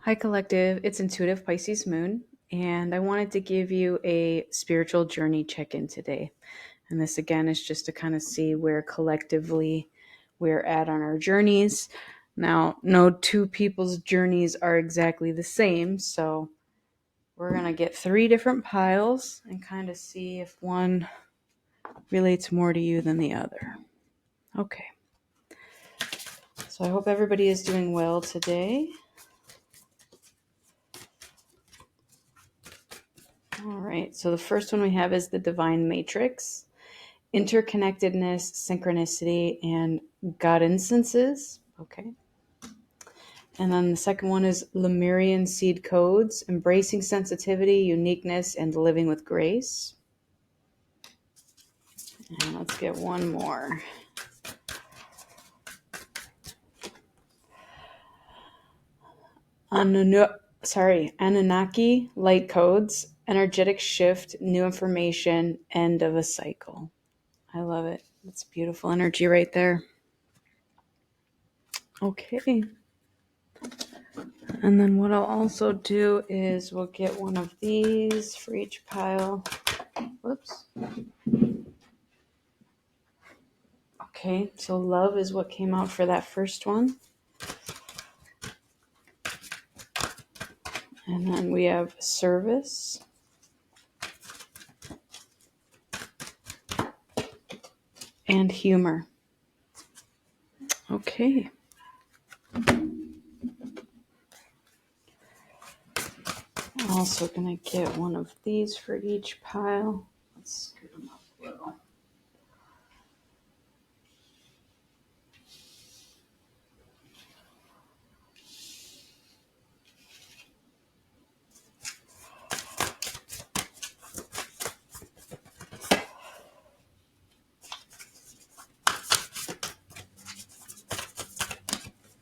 Hi, Collective. It's Intuitive Pisces Moon, and I wanted to give you a spiritual journey check-in today. And this, again, is just to kind of see where collectively we're at on our journeys. Now, no two people's journeys are exactly the same, so we're going to get 3 different piles and kind of see if one relates more to you than the other. Okay. So I hope everybody is doing well today. All right, so the first one we have is the Divine Matrix, interconnectedness, synchronicity, and God instances. Okay. And then the second one is Lemurian seed codes, embracing sensitivity, uniqueness, and living with grace. And let's get one more. Anunnaki light codes, energetic shift, new information, end of a cycle. I love it. That's beautiful energy right there. Okay. And then what I'll also do is we'll get one of these for each pile. Whoops. Okay, so love is what came out for that first one. And then we have service. And humor. Okay. I'm also going to get one of these for each pile. Let's scoot them up a little.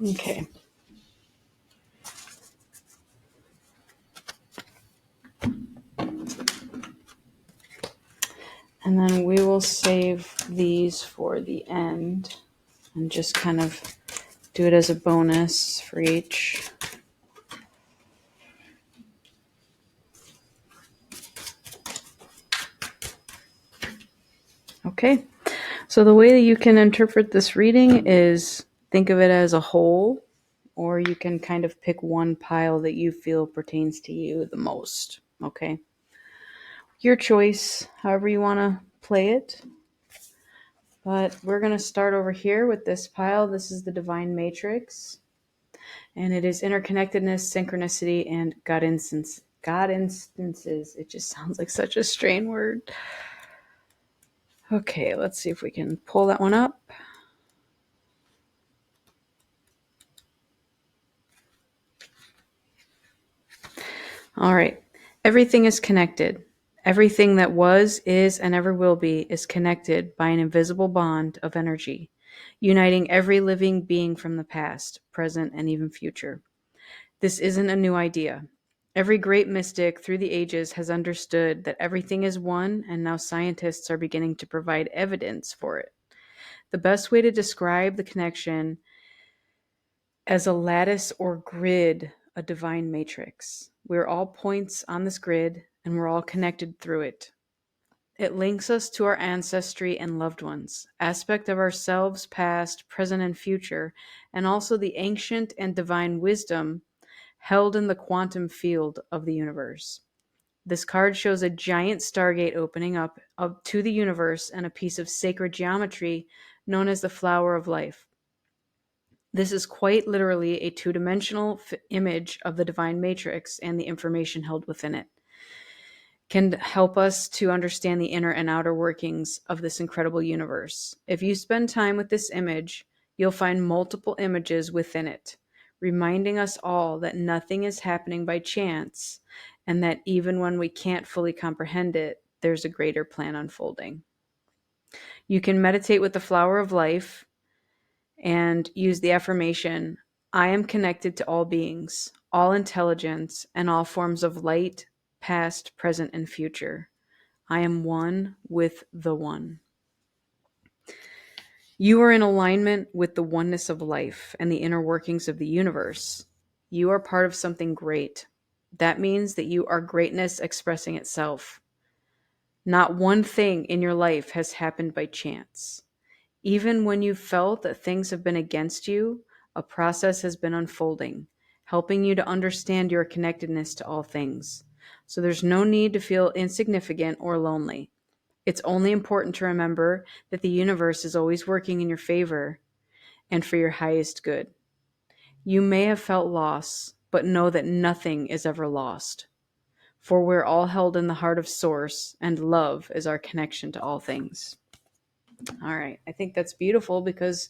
Okay. And then we will save these for the end and just kind of do it as a bonus for each. Okay. So the way that you can interpret this reading is think of it as a whole, or you can kind of pick one pile that you feel pertains to you the most. Okay. Your choice, however you want to play it. But we're going to start over here with this pile. This is the Divine Matrix. And it is interconnectedness, synchronicity, and God instances. It just sounds like such a strange word. Okay, let's see if we can pull that one up. All right. Everything is connected. Everything that was, is, and ever will be is connected by an invisible bond of energy, uniting every living being from the past, present, and even future. This isn't a new idea. Every great mystic through the ages has understood that everything is one, and now scientists are beginning to provide evidence for it. The best way to describe the connection as a lattice or grid, a divine matrix. We're all points on this grid, and we're all connected through it. It links us to our ancestry and loved ones, aspect of ourselves, past, present, and future, and also the ancient and divine wisdom held in the quantum field of the universe. This card shows a giant stargate opening up to the universe and a piece of sacred geometry known as the flower of life. This is quite literally a two-dimensional image of the divine matrix and the information held within it. Can help us to understand the inner and outer workings of this incredible universe. If you spend time with this image, you'll find multiple images within it, reminding us all that nothing is happening by chance, and that even when we can't fully comprehend it, there's a greater plan unfolding. You can meditate with the flower of life and use the affirmation, I am connected to all beings, all intelligence, and all forms of light, past, present, and future. I am one with the one. You are in alignment with the oneness of life and the inner workings of the universe. You are part of something great. That means that you are greatness expressing itself. Not one thing in your life has happened by chance. Even when you felt that things have been against you, a process has been unfolding, helping you to understand your connectedness to all things. So there's no need to feel insignificant or lonely. It's only important to remember that the universe is always working in your favor and for your highest good. You may have felt loss, but know that nothing is ever lost. For we're all held in the heart of Source, and love is our connection to all things. All right. I think that's beautiful because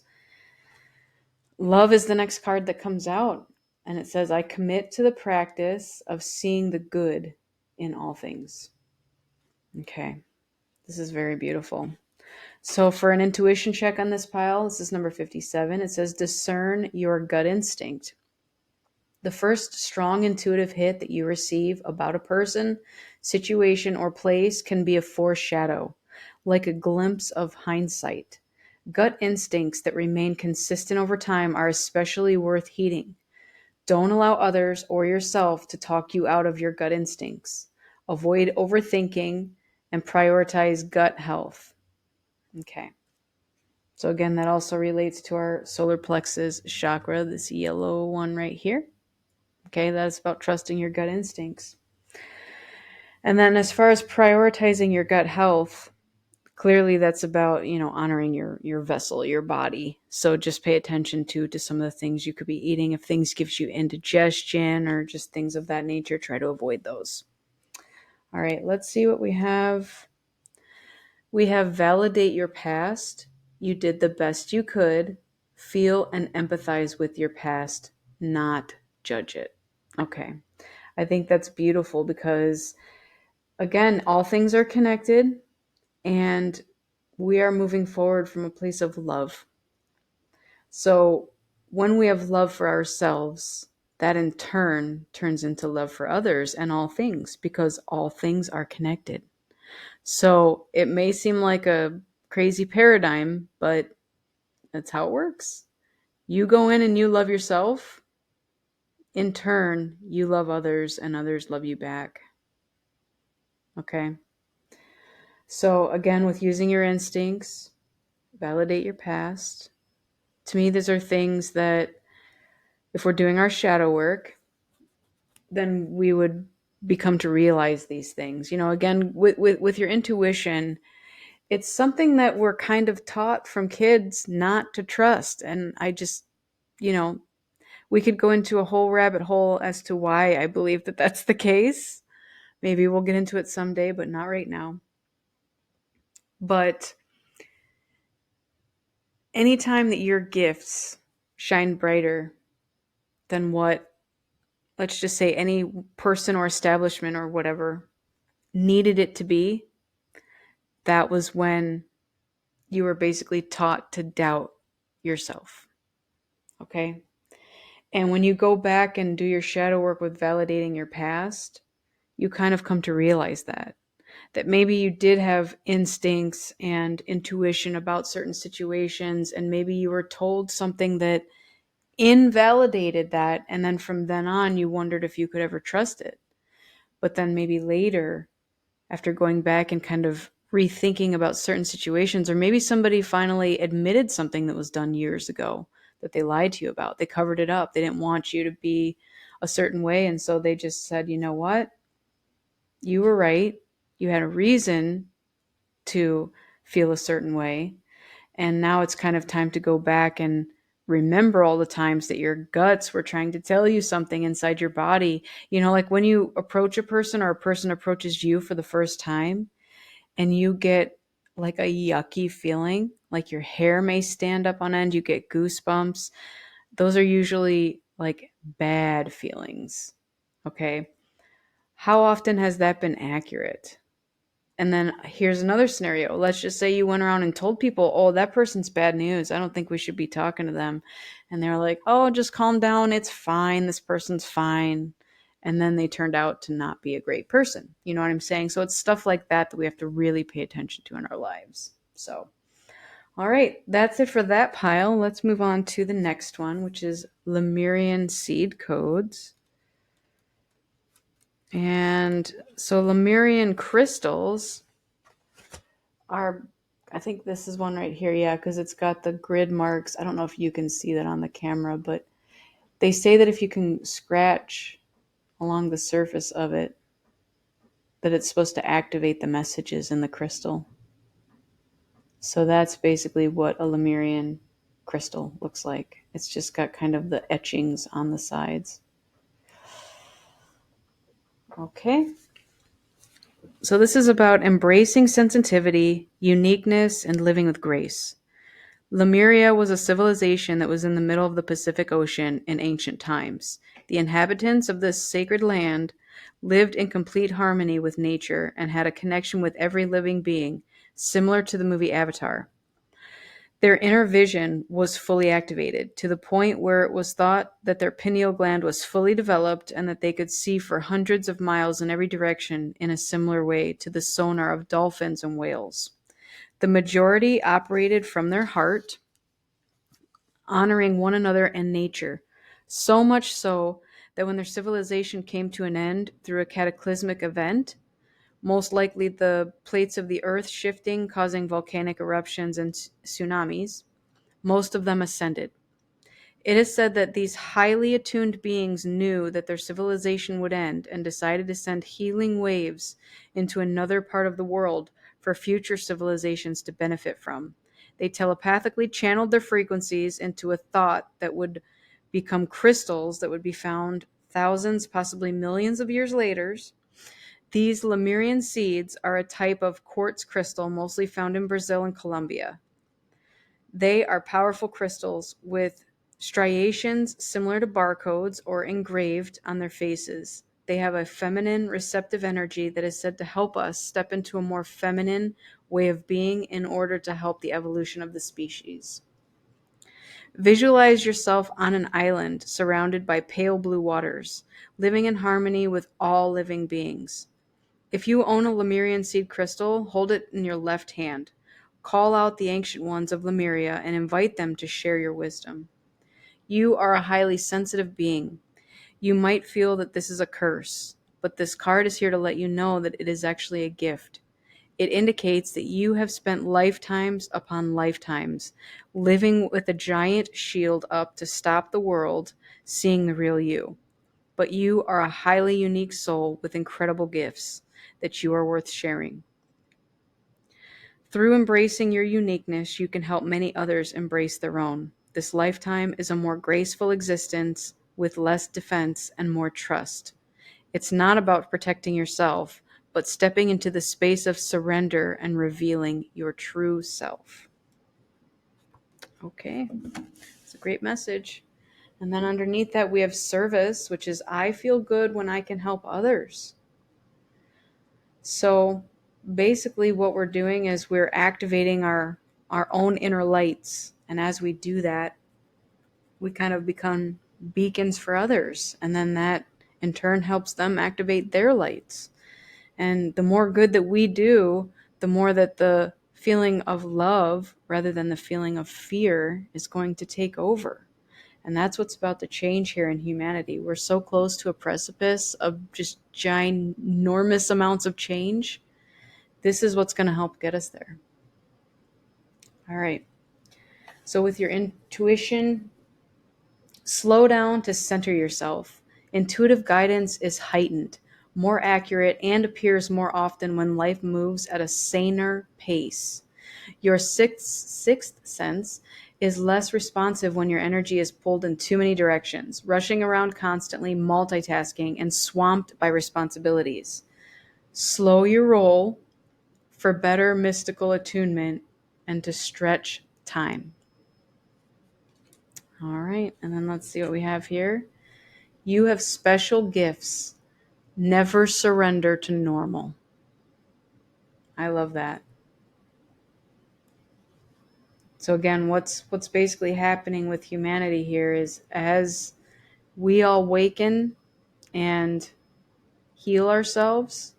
love is the next card that comes out. And it says, I commit to the practice of seeing the good in all things. Okay. This is very beautiful. So for an intuition check on this pile, this is number 57. It says, discern your gut instinct. The first strong intuitive hit that you receive about a person, situation, or place can be a foreshadow, like a glimpse of hindsight. Gut instincts that remain consistent over time are especially worth heeding. Don't allow others or yourself to talk you out of your gut instincts. Avoid overthinking and prioritize gut health. Okay. So again, that also relates to our solar plexus chakra, this yellow one right here. Okay, that's about trusting your gut instincts. And then as far as prioritizing your gut health, clearly that's about, honoring your vessel, your body. So just pay attention to some of the things you could be eating. If things gives you indigestion or just things of that nature, try to avoid those. All right, let's see what we have. We have validate your past. You did the best you could. Feel and empathize with your past, not judge it. Okay. I think that's beautiful because, again, all things are connected and we are moving forward from a place of love. So when we have love for ourselves, that in turn turns into love for others and all things because all things are connected. So it may seem like a crazy paradigm, but that's how it works. You go in and you love yourself. In turn, you love others and others love you back. Okay. So again, with using your instincts, validate your past. To me, these are things that if we're doing our shadow work, then we would become to realize these things. Again, with your intuition, it's something that we're kind of taught from kids not to trust. And I just, we could go into a whole rabbit hole as to why I believe that that's the case. Maybe we'll get into it someday, but not right now. But anytime that your gifts shine brighter than what, let's just say, any person or establishment or whatever needed it to be, that was when you were basically taught to doubt yourself. Okay? And when you go back and do your shadow work with validating your past, you kind of come to realize that maybe you did have instincts and intuition about certain situations, and maybe you were told something that invalidated that, and then from then on you wondered if you could ever trust it. But then maybe later, after going back and kind of rethinking about certain situations, or maybe somebody finally admitted something that was done years ago that they lied to you about, they covered it up, they didn't want you to be a certain way, and so they just said, you know what, you were right, you had a reason to feel a certain way. And now it's kind of time to go back and remember all the times that your guts were trying to tell you something inside your body. Like when you approach a person or a person approaches you for the first time and you get like a yucky feeling, like your hair may stand up on end, you get goosebumps. Those are usually like bad feelings. Okay. How often has that been accurate? And then here's another scenario. Let's just say you went around and told people, oh, that person's bad news. I don't think we should be talking to them. And they're like, oh, just calm down. It's fine. This person's fine. And then they turned out to not be a great person. You know what I'm saying? So it's stuff like that that we have to really pay attention to in our lives. So, All right, that's it for that pile. Let's move on to the next one, which is Lemurian seed codes. And so Lemurian crystals are, I think this is one right here, yeah, because it's got the grid marks. I don't know if you can see that on the camera, but they say that if you can scratch along the surface of it, that it's supposed to activate the messages in the crystal. So that's basically what a Lemurian crystal looks like. It's just got kind of the etchings on the sides. Okay. So this is about embracing sensitivity, uniqueness, and living with grace. Lemuria was a civilization that was in the middle of the Pacific Ocean in ancient times. The inhabitants of this sacred land lived in complete harmony with nature and had a connection with every living being, similar to the movie Avatar. Their inner vision was fully activated to the point where it was thought that their pineal gland was fully developed and that they could see for hundreds of miles in every direction in a similar way to the sonar of dolphins and whales. The majority operated from their heart, honoring one another and nature, so much so that when their civilization came to an end through a cataclysmic event, most likely the plates of the earth shifting, causing volcanic eruptions and tsunamis, most of them ascended. It is said that these highly attuned beings knew that their civilization would end and decided to send healing waves into another part of the world for future civilizations to benefit from. They telepathically channeled their frequencies into a thought that would become crystals that would be found thousands, possibly millions of years later. These Lemurian seeds are a type of quartz crystal mostly found in Brazil and Colombia. They are powerful crystals with striations similar to barcodes or engraved on their faces. They have a feminine, receptive energy that is said to help us step into a more feminine way of being in order to help the evolution of the species. Visualize yourself on an island surrounded by pale blue waters, living in harmony with all living beings. If you own a Lemurian seed crystal, hold it in your left hand. Call out the ancient ones of Lemuria and invite them to share your wisdom. You are a highly sensitive being. You might feel that this is a curse, but this card is here to let you know that it is actually a gift. It indicates that you have spent lifetimes upon lifetimes living with a giant shield up to stop the world seeing the real you. But you are a highly unique soul with incredible gifts that you are worth sharing. Through embracing your uniqueness, you can help many others embrace their own. This lifetime is a more graceful existence with less defense and more trust. It's not about protecting yourself, but stepping into the space of surrender and revealing your true self. Okay, it's a great message. And then underneath that, we have service, which is I feel good when I can help others. So basically, what we're doing is we're activating our own inner lights. And as we do that, we kind of become beacons for others. And then that in turn helps them activate their lights. And the more good that we do, the more that the feeling of love rather than the feeling of fear is going to take over. And that's what's about to change here in humanity. We're so close to a precipice of just ginormous amounts of change. This is what's going to help get us there. All right. So with your intuition, slow down to center yourself. Intuitive guidance is heightened, more accurate, and appears more often when life moves at a saner pace. Your sixth sense is less responsive when your energy is pulled in too many directions, rushing around constantly, multitasking, and swamped by responsibilities. Slow your roll for better mystical attunement and to stretch time. All right, and then let's see what we have here. You have special gifts. Never surrender to normal. I love that. So again, what's basically happening with humanity here is as we all waken and heal ourselves,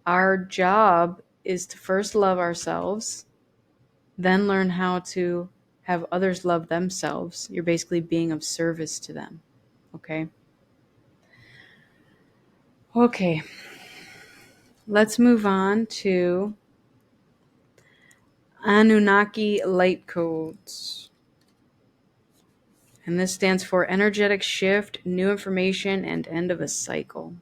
our job is to first love ourselves, Then learn how to have others love themselves. You're basically being of service to them. Okay? Okay. Let's move on to Anunnaki light codes. And this stands for energetic shift, new information, and end of a cycle.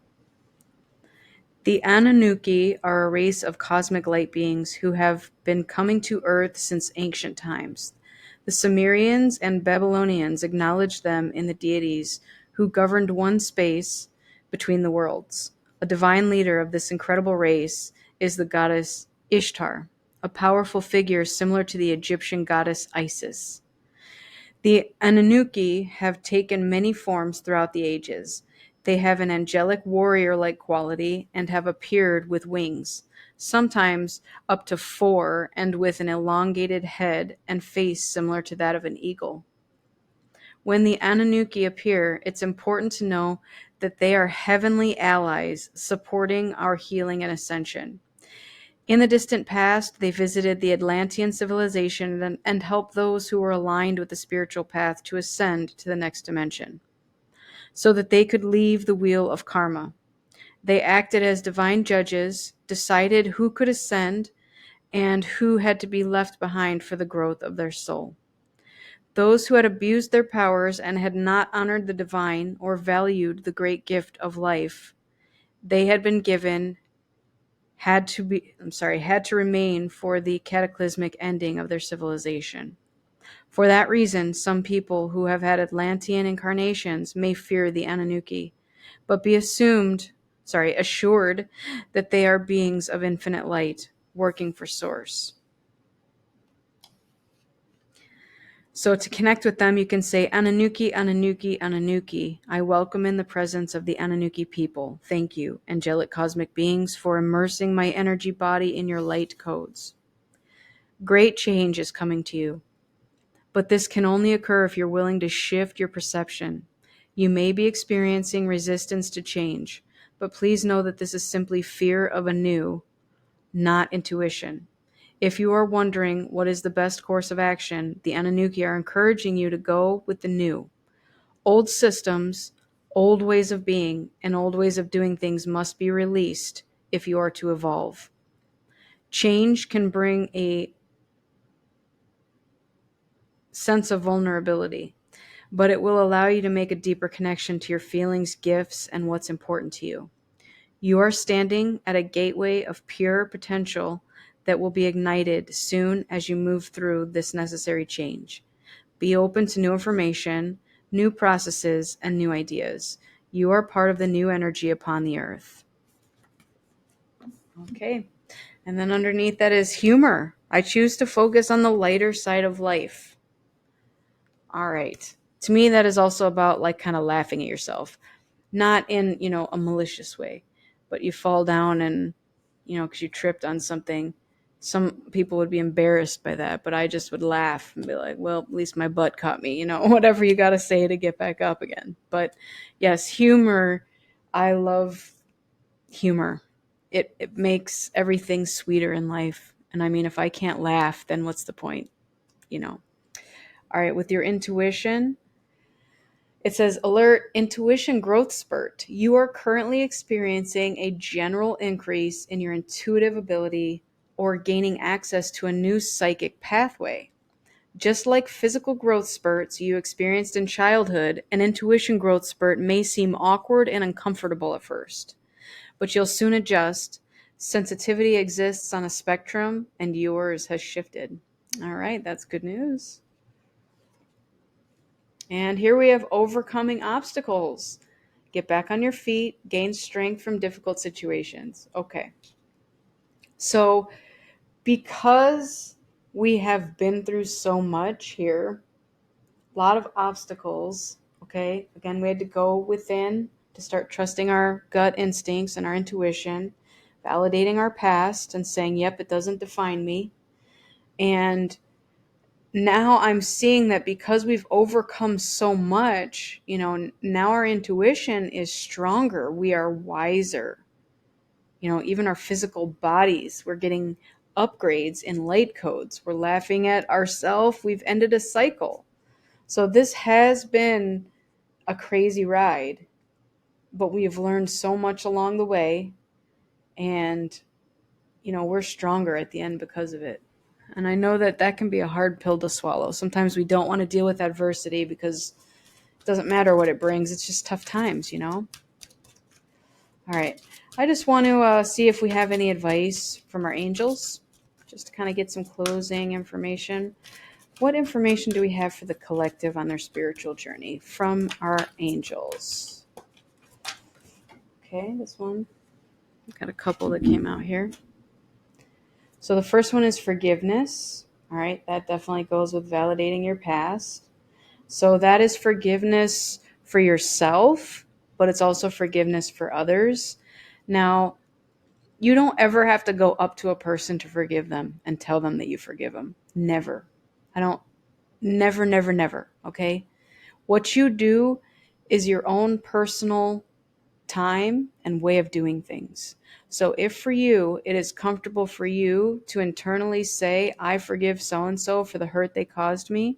The Anunnaki are a race of cosmic light beings who have been coming to Earth since ancient times. The Sumerians and Babylonians acknowledged them in the deities who governed one space between the worlds. A divine leader of this incredible race is the goddess Ishtar, a powerful figure similar to the Egyptian goddess Isis. The Anunnaki have taken many forms throughout the ages. They have an angelic warrior-like quality and have appeared with wings, sometimes up to 4, and with an elongated head and face similar to that of an eagle. When the Anunnaki appear, it's important to know that they are heavenly allies supporting our healing and ascension. In the distant past, they visited the Atlantean civilization and helped those who were aligned with the spiritual path to ascend to the next dimension, so that they could leave the wheel of karma. They acted as divine judges, decided who could ascend and who had to be left behind for the growth of their soul. Those who had abused their powers and had not honored the divine or valued the great gift of life they had been given had to remain for the cataclysmic ending of their civilization. For that reason, some people who have had Atlantean incarnations may fear the Anunnaki, but be assured that they are beings of infinite light working for Source. So to connect with them, you can say, Anunnaki, Anunnaki, Anunnaki. I welcome in the presence of the Anunnaki people. Thank you, angelic cosmic beings, for immersing my energy body in your light codes. Great change is coming to you, but this can only occur if you're willing to shift your perception. You may be experiencing resistance to change, but please know that this is simply fear of a new, not intuition. If you are wondering what is the best course of action, the Anunnaki are encouraging you to go with the new. Old systems, old ways of being, and old ways of doing things must be released if you are to evolve. Change can bring a sense of vulnerability, but it will allow you to make a deeper connection to your feelings, gifts, and what's important to you. You are standing at a gateway of pure potential that will be ignited soon as you move through this necessary change. Be open to new information, new processes, and new ideas. You are part of the new energy upon the earth. Okay. And then underneath that is humor. I choose to focus on the lighter side of life. All right. To me, that is also about like kind of laughing at yourself. Not in, a malicious way, but you fall down and, because you tripped on something. Some people would be embarrassed by that, but I just would laugh and be like, well, at least my butt caught me, whatever you got to say to get back up again. But yes, humor. I love humor. It makes everything sweeter in life. And I mean, if I can't laugh, then what's the point, All right, with your intuition, it says, alert, intuition growth spurt. You are currently experiencing a general increase in your intuitive ability or gaining access to a new psychic pathway. Just like physical growth spurts you experienced in childhood, an intuition growth spurt may seem awkward and uncomfortable at first, but you'll soon adjust. Sensitivity exists on a spectrum, and yours has shifted. All right, that's good news. And here we have overcoming obstacles. Get back on your feet, gain strength from difficult situations. Okay. So, because we have been through so much here, a lot of obstacles, okay? Again, we had to go within to start trusting our gut instincts and our intuition, validating our past and saying, yep, it doesn't define me. And now I'm seeing that because we've overcome so much, now our intuition is stronger. We are wiser. Even our physical bodies, we're getting upgrades in light codes. We're laughing at ourselves. We've ended a cycle. So this has been a crazy ride, but we have learned so much along the way, and we're stronger at the end because of it. And I know that that can be a hard pill to swallow. Sometimes we don't want to deal with adversity because it doesn't matter what it brings. It's just tough times, All right. I just want to see if we have any advice from our angels, just to kind of get some closing information. What information do we have for the collective on their spiritual journey from our angels? Okay, this one. I've got a couple that came out here. So the first one is forgiveness. All right, that definitely goes with validating your past. So that is forgiveness for yourself, but it's also forgiveness for others. Now, you don't ever have to go up to a person to forgive them and tell them that you forgive them. Never. Never, never, never. Okay? What you do is your own personal time and way of doing things. So if for you, it is comfortable for you to internally say, I forgive so-and-so for the hurt they caused me,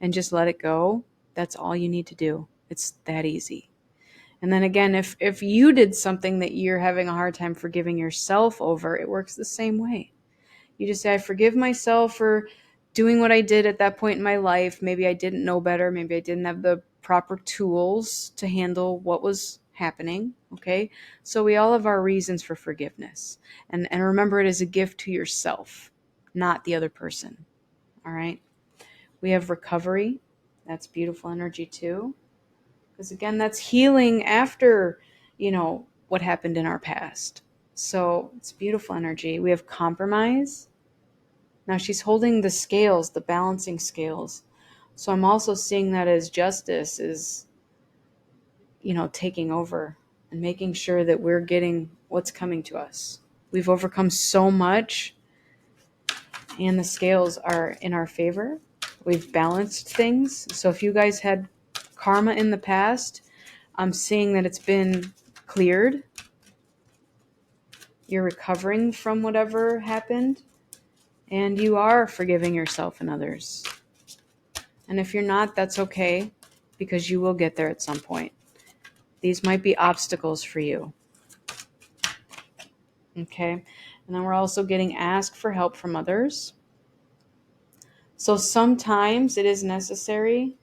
and just let it go, that's all you need to do. It's that easy. And then again, if you did something that you're having a hard time forgiving yourself over, it works the same way. You just say, I forgive myself for doing what I did at that point in my life. Maybe I didn't know better. Maybe I didn't have the proper tools to handle what was happening. Okay. So we all have our reasons for forgiveness. And remember, it is a gift to yourself, not the other person. All right. We have recovery. That's beautiful energy too. Because again, that's healing after, what happened in our past. So it's beautiful energy. We have compromise. Now she's holding the scales, the balancing scales. So I'm also seeing that as justice is, taking over and making sure that we're getting what's coming to us. We've overcome so much and the scales are in our favor. We've balanced things. So if you guys had karma in the past, I'm seeing that it's been cleared. You're recovering from whatever happened, and you are forgiving yourself and others. And if you're not, that's okay, because you will get there at some point. These might be obstacles for you. Okay? And then we're also getting asked for help from others. So sometimes it is necessary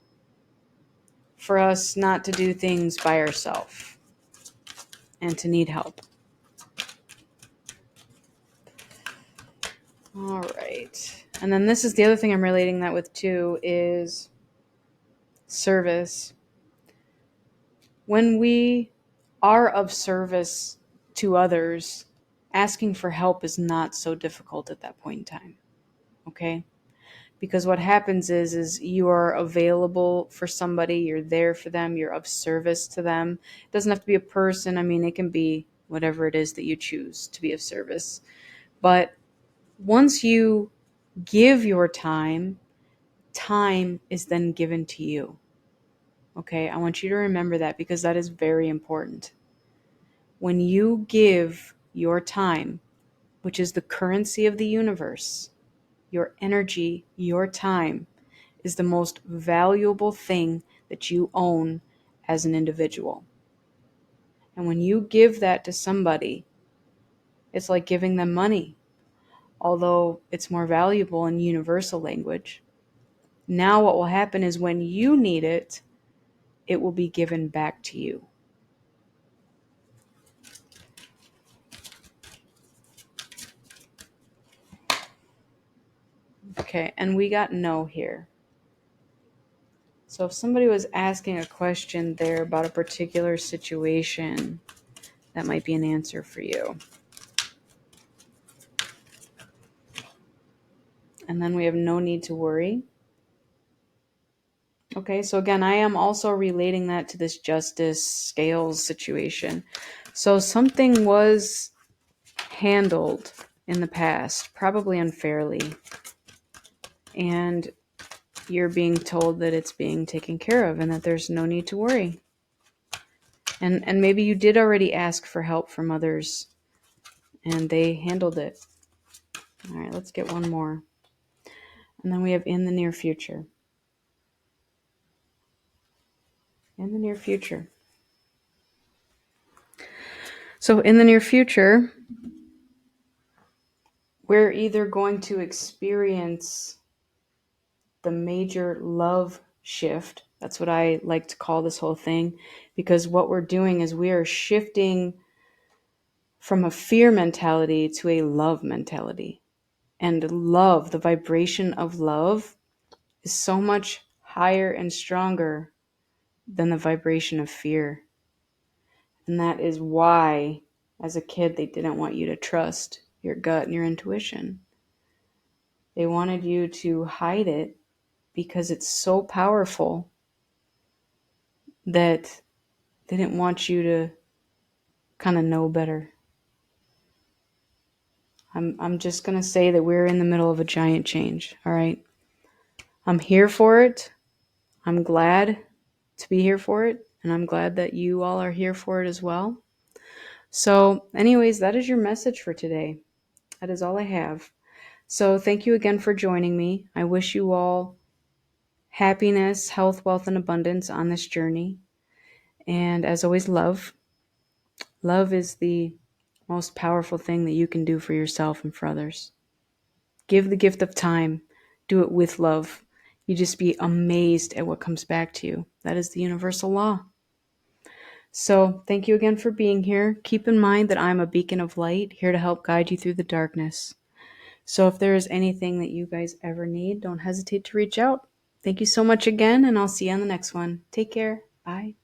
for us not to do things by ourselves and to need help. All right. And then this is the other thing I'm relating that with too, is service. When we are of service to others, asking for help is not so difficult at that point in time. Okay? Because what happens is you are available for somebody, you're there for them, you're of service to them. It doesn't have to be a person. I mean, it can be whatever it is that you choose to be of service. But once you give your time, time is then given to you. Okay? I want you to remember that, because that is very important. When you give your time, which is the currency of the universe, your energy, your time is the most valuable thing that you own as an individual. And when you give that to somebody, it's like giving them money, although it's more valuable in universal language. Now what will happen is when you need it, it will be given back to you. Okay, and we got no here. So if somebody was asking a question there about a particular situation, that might be an answer for you. And then we have no need to worry. Okay, so again, I am also relating that to this justice scales situation. So something was handled in the past, probably unfairly, and you're being told that it's being taken care of and that there's no need to worry. And maybe you did already ask for help from others and they handled it. All right, let's get one more. And then we have in the near future. In the near future. So in the near future, we're either going to experience the major love shift. That's what I like to call this whole thing, because what we're doing is we are shifting from a fear mentality to a love mentality. And love, the vibration of love, is so much higher and stronger than the vibration of fear. And that is why, as a kid, they didn't want you to trust your gut and your intuition. They wanted you to hide it because it's so powerful that they didn't want you to kind of know better. I'm just going to say that we're in the middle of a giant change, all right? I'm here for it. I'm glad to be here for it, and I'm glad that you all are here for it as well. So, anyways, that is your message for today. That is all I have. So, thank you again for joining me. I wish you all happiness, health, wealth, and abundance on this journey. And as always, love. Love is the most powerful thing that you can do for yourself and for others. Give the gift of time. Do it with love. You just be amazed at what comes back to you. That is the universal law. So thank you again for being here. Keep in mind that I'm a beacon of light here to help guide you through the darkness. So if there is anything that you guys ever need, don't hesitate to reach out. Thank you so much again, and I'll see you on the next one. Take care. Bye.